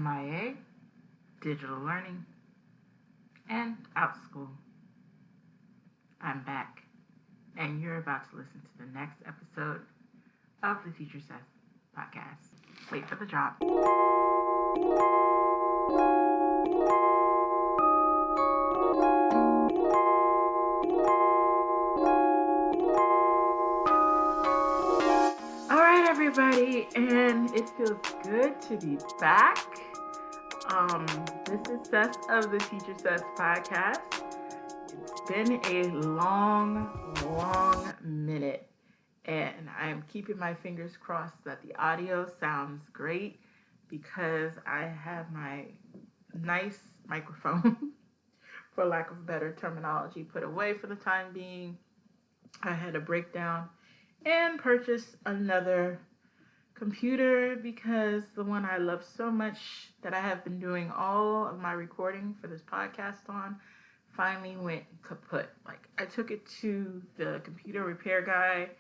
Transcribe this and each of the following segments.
MIA, digital learning, and Outschool. I'm back, and you're about to listen to the next episode of the Teacher Says podcast. Wait for the drop. All right, everybody, and it feels good to be back. This is Seth of the Teacher Says podcast. It's been a long minute, and I'm keeping my fingers crossed that the audio sounds great because I have my nice microphone, for lack of better terminology, put away for the time being. I had a breakdown and purchase another computer because the one I love so much that I have been doing all of my recording for this podcast on finally went kaput. Like, I took it to the computer repair guy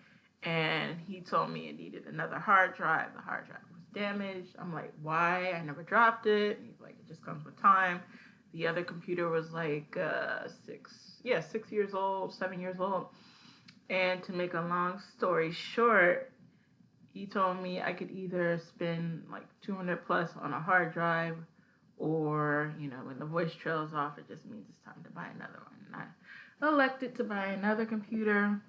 and he told me it needed another hard drive. The hard drive was damaged. I'm like, why? I never dropped it. And he's like, it just comes with time. The other computer was like 6 years old, 7 years old. And to make a long story short, he told me I could either spend like $200 plus on a hard drive, or, when the voice trails off, it just means it's time to buy another one. And I elected to buy another computer,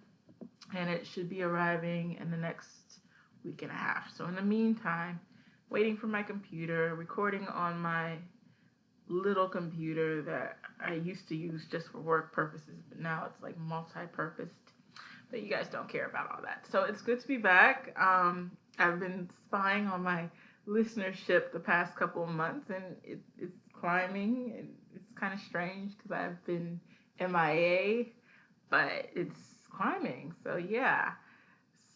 and it should be arriving in the next week and a half. So in the meantime, waiting for my computer, recording on my little computer that I used to use just for work purposes, but now it's like multi-purposed. But you guys don't care about all that. So it's good to be back. I've been spying on my listenership the past couple of months, and it's climbing. And it's kind of strange because I've been MIA, but it's climbing. So yeah.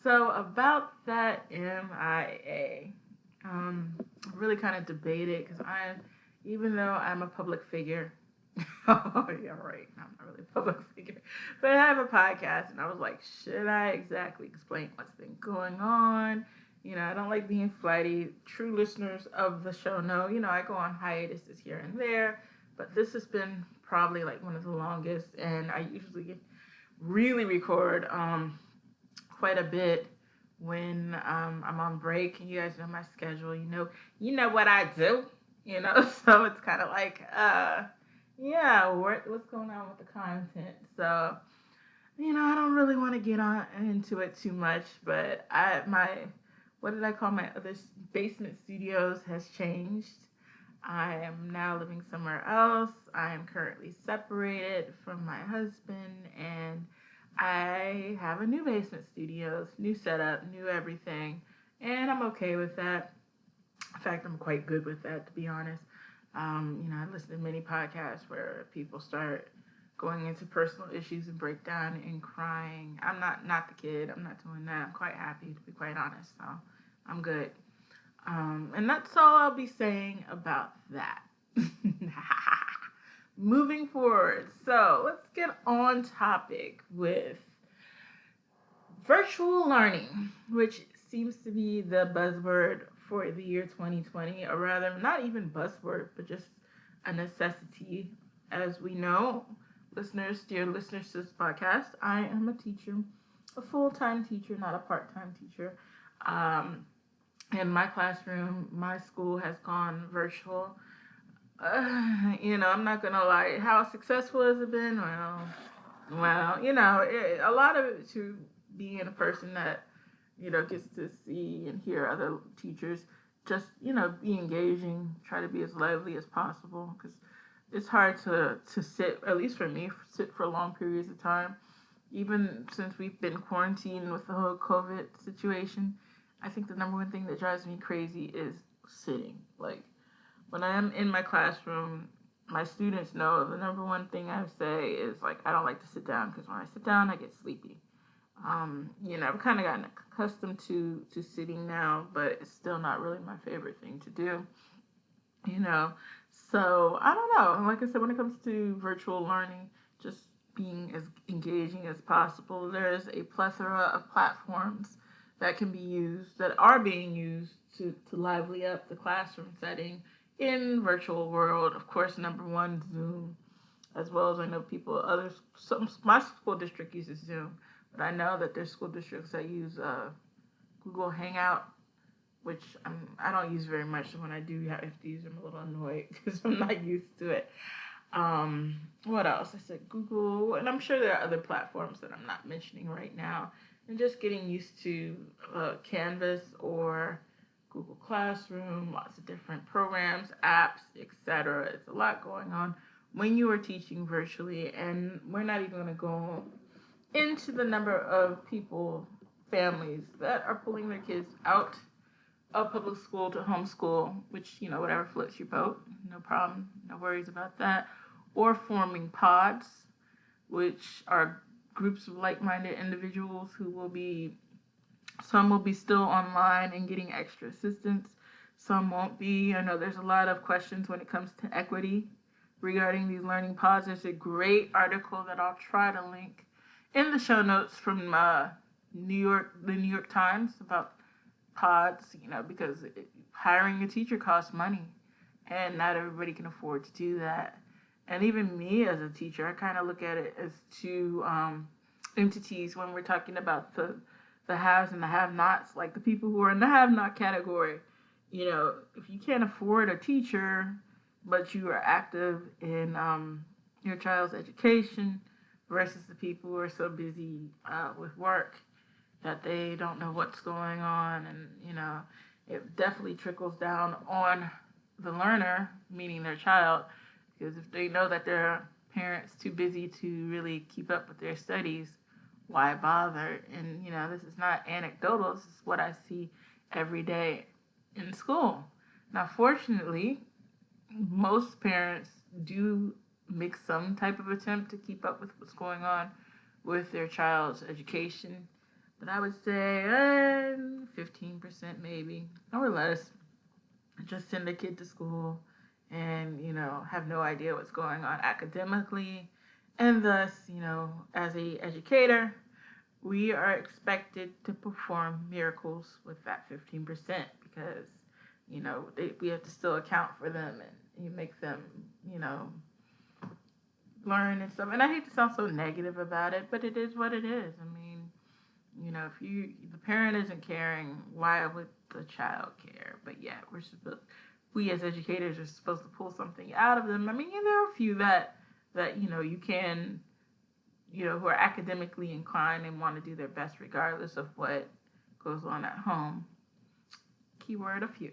So about that MIA, I really kind of debated because even though I'm a public figure, oh, yeah, right. I'm not really a public figure. But I have a podcast, and I was like, should I exactly explain what's been going on? I don't like being flighty. True listeners of the show know, I go on hiatuses here and there. But this has been probably like one of the longest, and I usually really record quite a bit when I'm on break. And you guys know my schedule. You know what I do. So it's kind of like, what's going on with the content? So, I don't really want to get into it too much, but what did I call my other basement studios has changed. I am now living somewhere else. I am currently separated from my husband, and I have a new basement studios, new setup, new everything, and I'm okay with that. In fact, I'm quite good with that, to be honest. I listen to many podcasts where people start going into personal issues and break down and crying. I'm not the kid. I'm not doing that. I'm quite happy, to be quite honest. So I'm good. And that's all I'll be saying about that. Moving forward. So let's get on topic with virtual learning, which seems to be the buzzword for the year 2020, or rather, not even buzzword, but just a necessity. As we know, dear listeners to this podcast, I am a teacher, a full-time teacher, not a part-time teacher. In my classroom, my school has gone virtual. I'm not gonna lie. How successful has it been? Well, a lot of it to being a person that gets to see and hear other teachers, just, be engaging, try to be as lively as possible, because it's hard to sit, at least for me, sit for long periods of time. Even since we've been quarantined with the whole COVID situation, I think the number one thing that drives me crazy is sitting. Like, when I am in my classroom, my students know the number one thing I say is, like, I don't like to sit down, because when I sit down, I get sleepy. I've kind of gotten accustomed to sitting now, but it's still not really my favorite thing to do, So, I don't know. Like I said, when it comes to virtual learning, just being as engaging as possible, there's a plethora of platforms that are being used to lively up the classroom setting in virtual world. Of course, number one, Zoom, as well as I know my school district uses Zoom, but I know that there's school districts that use Google Hangout, which I don't use very much. So when I do have to use them, I'm a little annoyed because I'm not used to it. What else? I said Google, and I'm sure there are other platforms that I'm not mentioning right now. And just getting used to Canvas or Google Classroom, lots of different programs, apps, etc. It's a lot going on when you are teaching virtually, and we're not even going to go into the number of families that are pulling their kids out of public school to homeschool, which, whatever floats your boat, no problem, no worries about that, or forming pods, which are groups of like-minded individuals some will be still online and getting extra assistance, some won't be. I know there's a lot of questions when it comes to equity regarding these learning pods. There's a great article that I'll try to link in the show notes from the New York Times about pods, because hiring a teacher costs money, and not everybody can afford to do that. And even me as a teacher, I kind of look at it as two entities when we're talking about the haves and the have-nots, like the people who are in the have-not category. If you can't afford a teacher, but you are active in your child's education, versus the people who are so busy with work that they don't know what's going on, and it definitely trickles down on the learner, meaning their child, because if they know that their parents too busy to really keep up with their studies, why bother? And this is not anecdotal. This is what I see every day in school. Now, fortunately, most parents do make some type of attempt to keep up with what's going on with their child's education. But I would say 15% maybe, or less, just send a kid to school and, have no idea what's going on academically. And thus, as a educator, we are expected to perform miracles with that 15% because, we have to still account for them and you make them, learn and stuff. And I hate to sound so negative about it, but it is what it is. I mean, if the parent isn't caring, why would the child care? But yeah, we as educators are supposed to pull something out of them. I mean, there are a few that you can, who are academically inclined and want to do their best regardless of what goes on at home. Keyword, a few.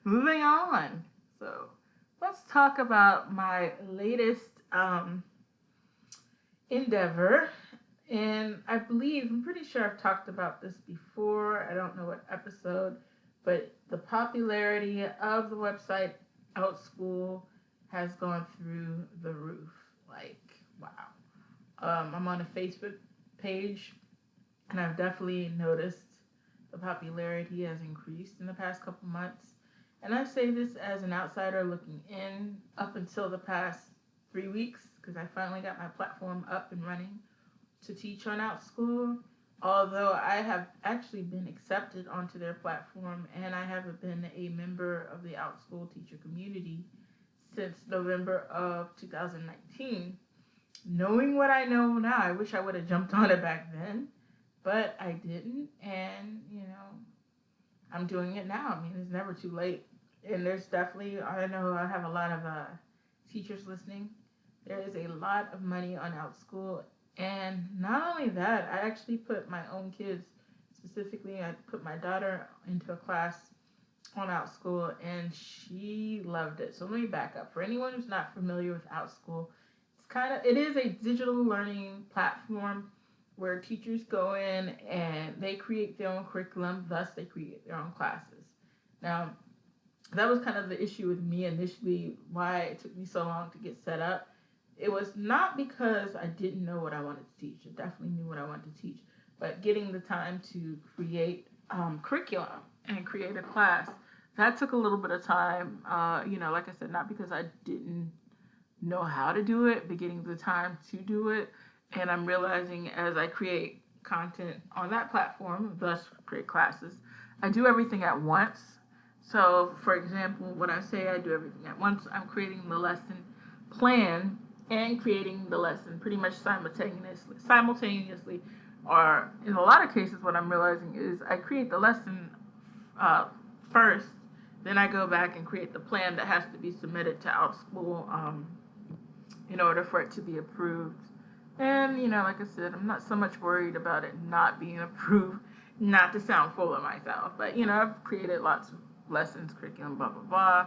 Moving on. So let's talk about my latest endeavor. And I'm pretty sure I've talked about this before. I don't know what episode, but the popularity of the website Outschool has gone through the roof. Like, wow. I'm on a Facebook page, and I've definitely noticed the popularity has increased in the past couple months. And I say this as an outsider looking in up until the past 3 weeks, because I finally got my platform up and running to teach on Outschool, although I have actually been accepted onto their platform and I haven't been a member of the Outschool teacher community since November of 2019. Knowing what I know now, I wish I would have jumped on it back then, but I didn't, and I'm doing it now. I mean, it's never too late. And there's definitely, I know I have a lot of teachers listening. There is a lot of money on Outschool. And not only that, I actually put my own kids, specifically, I put my daughter into a class on Outschool, and she loved it. So let me back up. For anyone who's not familiar with Outschool, it is a digital learning platform where teachers go in and they create their own curriculum, thus they create their own classes. Now, that was kind of the issue with me initially, why it took me so long to get set up. It was not because I didn't know what I wanted to teach. I definitely knew what I wanted to teach. But getting the time to create curriculum and create a class, that took a little bit of time. Like I said, not because I didn't know how to do it, but getting the time to do it. And I'm realizing as I create content on that platform, thus create classes, I do everything at once. So, for example, when I say I do everything at once, I'm creating the lesson plan and creating the lesson pretty much simultaneously. Or in a lot of cases, what I'm realizing is I create the lesson uh, first, then I go back and create the plan that has to be submitted to Outschool in order for it to be approved. And, like I said, I'm not so much worried about it not being approved, not to sound full of myself, but, I've created lots of lessons, curriculum, blah, blah, blah.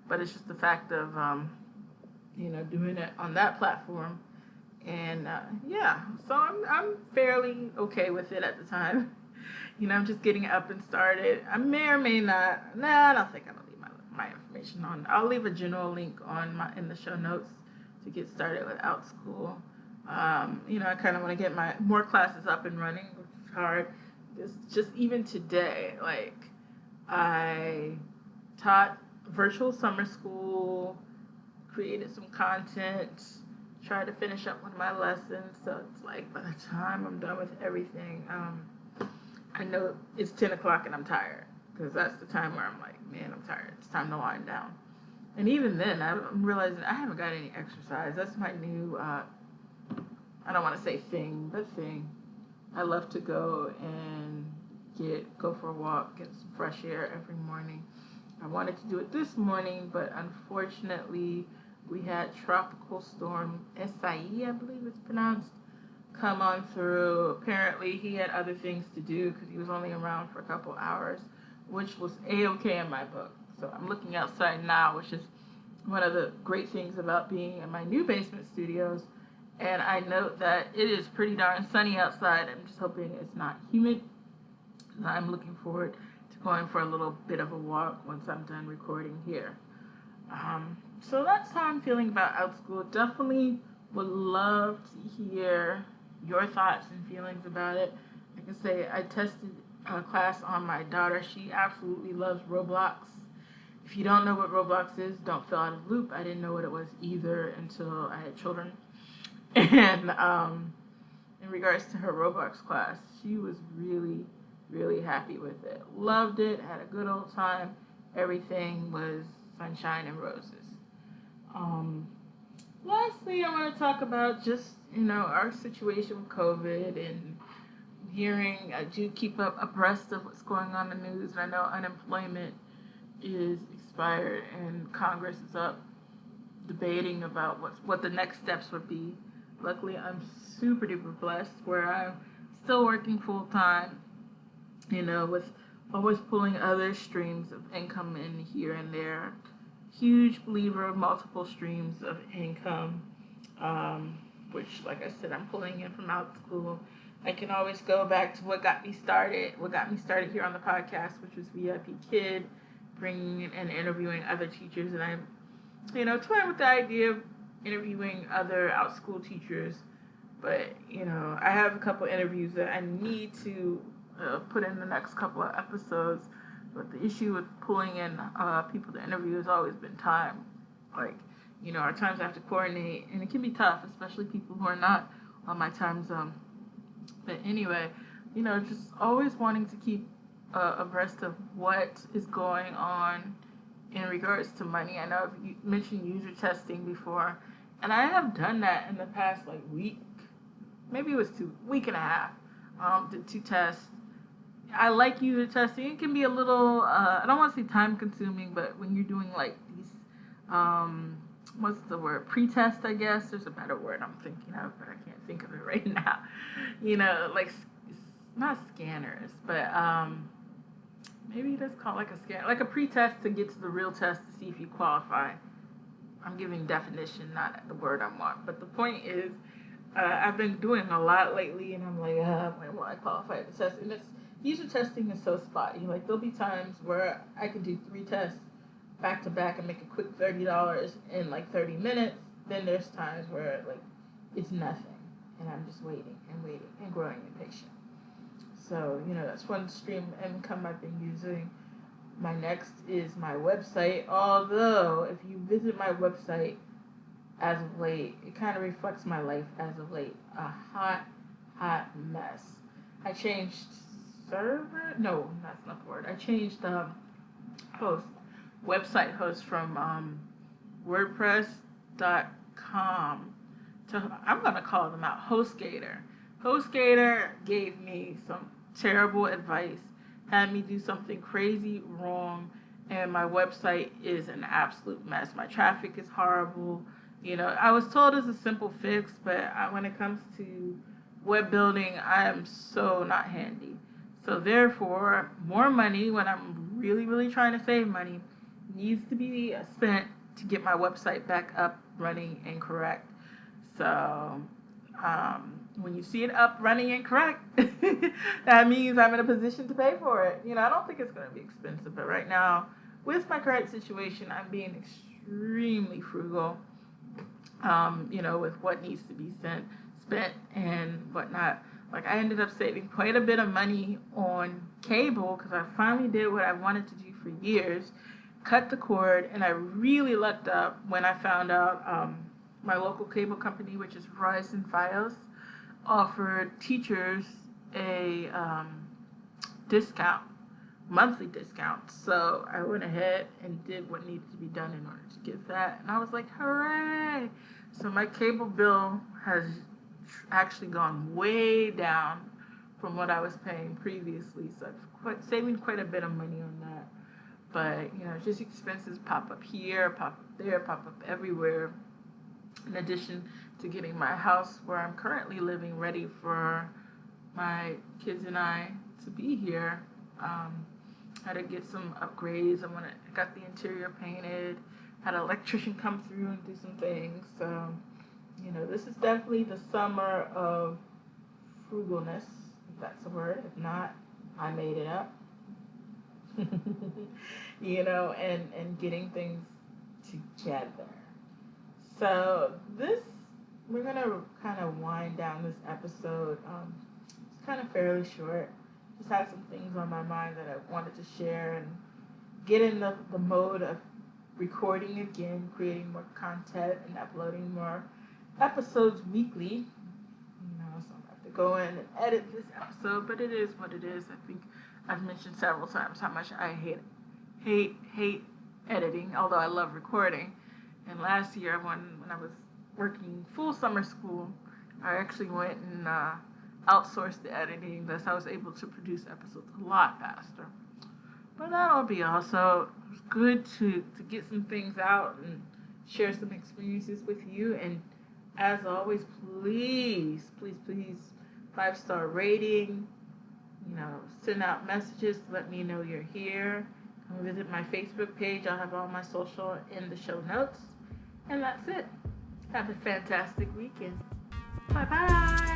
But it's just the fact of, doing it on that platform. And, yeah, so I'm fairly okay with it at the time. I'm just getting up and started. I may or may not. I don't think I'm gonna leave my information on. I'll leave a general link in the show notes to get started with Outschool. I kind of want to get my more classes up and running, which is hard. Just even today, like I taught virtual summer school, created some content, tried to finish up one of my lessons. So it's like by the time I'm done with everything, I know it's 10 o'clock and I'm tired, because that's the time where I'm like, man, I'm tired. It's time to wind down. And even then, I'm realizing I haven't got any exercise. That's my new, I don't want to say thing, but thing. I love to go and go for a walk, get some fresh air every morning. I wanted to do it this morning, but unfortunately, we had Tropical Storm Esai, I believe it's pronounced, come on through. Apparently, he had other things to do because he was only around for a couple hours, which was A-okay in my book. So I'm looking outside now, which is one of the great things about being in my new basement studios. And I note that it is pretty darn sunny outside. I'm just hoping it's not humid. I'm looking forward to going for a little bit of a walk once I'm done recording here. So that's how I'm feeling about Outschool. Definitely would love to hear your thoughts and feelings about it. Like I say, I tested a class on my daughter. She absolutely loves Roblox. If you don't know what Roblox is, don't feel out of the loop. I didn't know what it was either until I had children. And in regards to her Roblox class, she was really, really happy with it. Loved it, had a good old time. Everything was sunshine and roses. Lastly, I want to talk about just, our situation with COVID and hearing, I do keep up abreast of what's going on in the news. And I know unemployment is expired and Congress is up debating about what the next steps would be. Luckily, I'm super duper blessed where I'm still working full time, with always pulling other streams of income in here and there. Huge believer of multiple streams of income, which, like I said, I'm pulling in from Outschool. I can always go back to what got me started here on the podcast, which was VIP Kid, bringing in and interviewing other teachers. And I'm, toying with the idea of interviewing other Outschool teachers. But, I have a couple interviews that I need to put in the next couple of episodes. But the issue with pulling in people to interview has always been time. Like, our times have to coordinate, and it can be tough, especially people who are not on my time zone. But anyway, just always wanting to keep abreast of what is going on in regards to money. I know you mentioned user testing before, and I have done that in the past week. Maybe it was week and a half. Did 2 tests. I like user testing. It can be a little, I don't want to say time consuming, but when you're doing these, what's the word? Pre-test, I guess. There's a better word I'm thinking of, but I can't think of it right now. Not scanners, but maybe that's called a scanner, like a pre-test to get to the real test to see if you qualify. I'm giving definition, not the word I want. But the point is, I've been doing a lot lately, and I'm like, when will I qualify the test? And user testing is so spotty. There'll be times where I can do 3 tests back to back and make a quick $30 in 30 minutes. Then there's times where it's nothing, and I'm just waiting and growing impatient. So that's one stream of income I've been using. My next is my website. Although if you visit my website as of late, it kind of reflects my life as of late. A hot mess. I changed server? No, that's not the word. I changed host, website host from WordPress.com. I'm going to call them out, HostGator. HostGator gave me some terrible advice, had me do something crazy wrong, and my website is an absolute mess. My traffic is horrible. I was told it's a simple fix, but when it comes to web building, I am so not handy. So therefore, more money when I'm really, really trying to save money needs to be spent to get my website back up, running, and correct. So when you see it up, running, and correct, that means I'm in a position to pay for it. I don't think it's going to be expensive, but right now, with my current situation, I'm being extremely frugal, with what needs to be spent and whatnot. Like, I ended up saving quite a bit of money on cable because I finally did what I wanted to do for years, cut the cord, and I really lucked up when I found out my local cable company, which is Verizon Fios, offered teachers a discount, monthly discount. So I went ahead and did what needed to be done in order to get that, and I was like, hooray! So my cable bill has actually gone way down from what I was paying previously. So I'm saving quite a bit of money on that. But just expenses pop up here, pop up there, pop up everywhere. In addition to getting my house where I'm currently living ready for my kids and I to be here, I had to get some upgrades. I got the interior painted, had an electrician come through and do some things. So, this is definitely the summer of frugalness, if that's a word. If not, I made it up. And getting things together. So we're going to kind of wind down this episode. It's kind of fairly short. Just had some things on my mind that I wanted to share and get in the mode of recording again, creating more content and uploading more episodes weekly. So I have to go in and edit this episode, but it is what it is. I think I've mentioned several times how much I hate editing, although I love recording. And last year, when I was working full summer school, I actually went and outsourced the editing. Thus, I was able to produce episodes a lot faster. But that'll be all. So it was good to get some things out and share some experiences with you. And as always, please, 5-star rating. Send out messages to let me know you're here. Come visit my Facebook page. I'll have all my social in the show notes. And that's it. Have a fantastic weekend. Bye-bye.